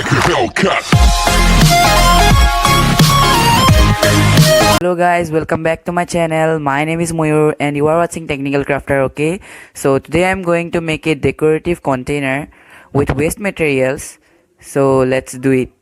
like a Hellcat. Hello guys, welcome back to my channel. My name is Moyur and you are watching Technical Crafter. Okay, so today I'm going to make a decorative container with waste materials. So let's do it.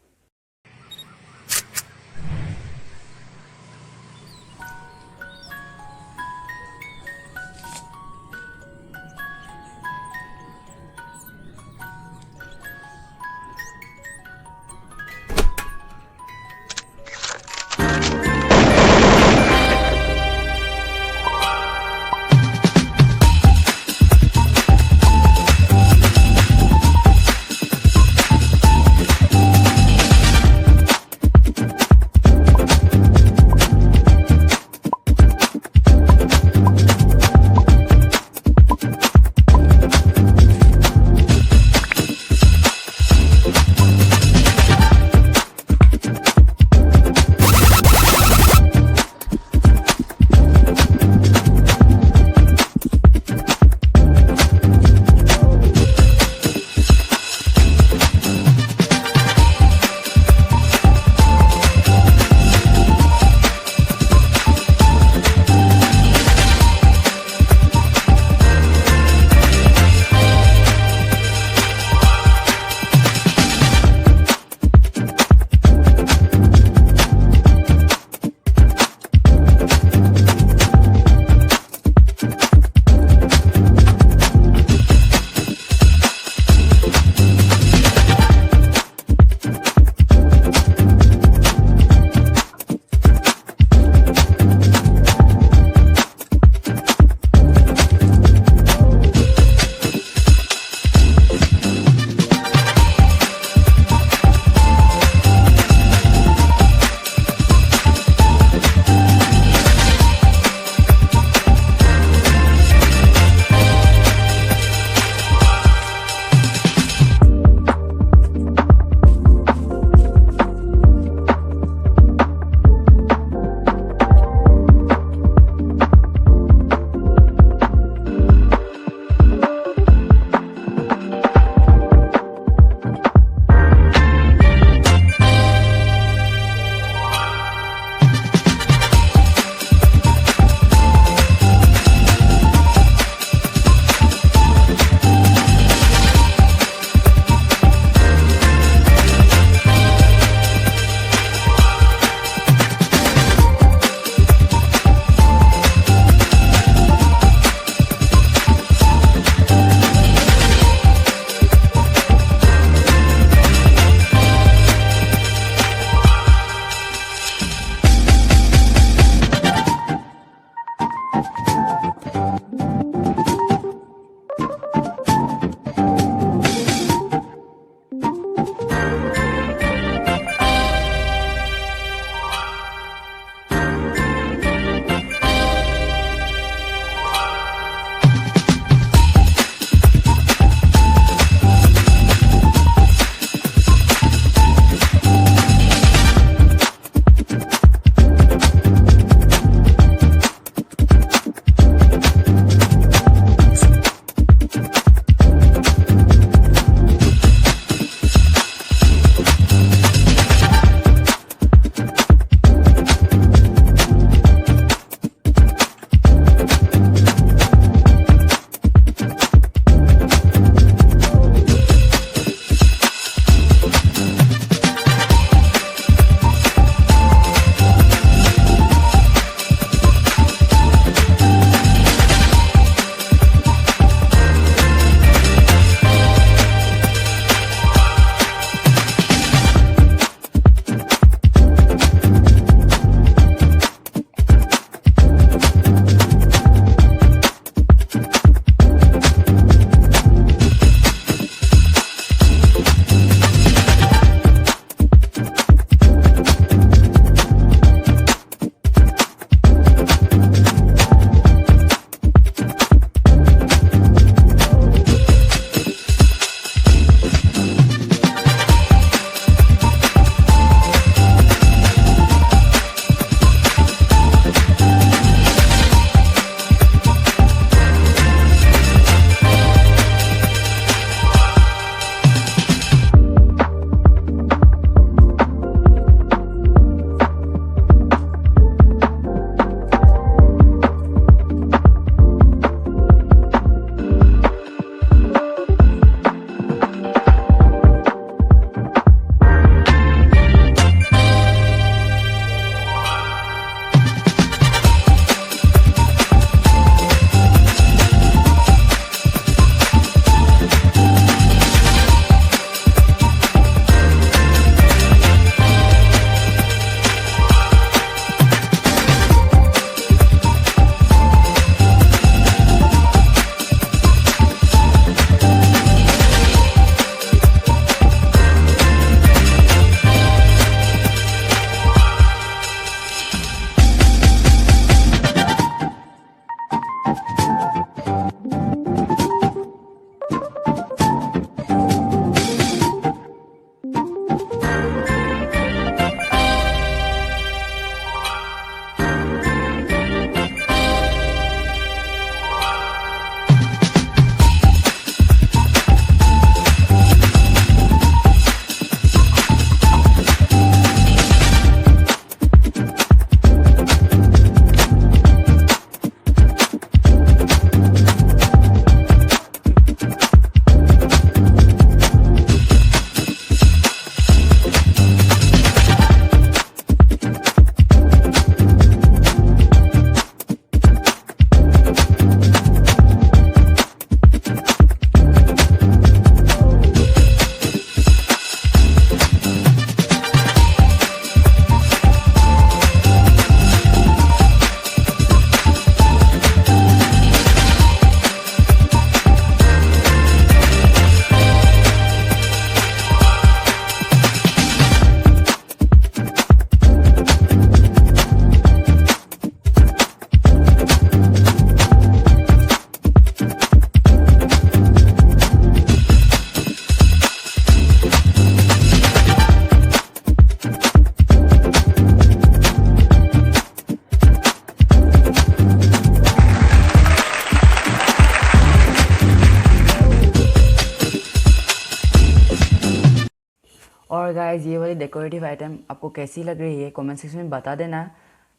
और guys ये वाली decorative item आपको कैसी लग रही है comment section में बता देना।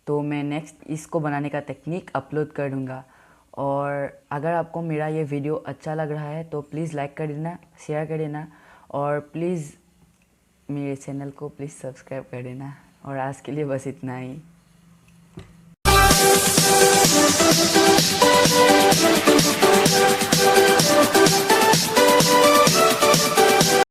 तो मैं नेक्स्ट इसको बनाने का टेक्निक अपलोड कर दूँगा। और अगर आपको मेरा ये वीडियो अच्छा लग रहा है तो प्लीज़ लाइक कर देना, शेयर कर देना और प्लीज़ मेरे चैनल को प्लीज़ सब्सक्राइब कर देना। और आज के लिए बस इतना ही।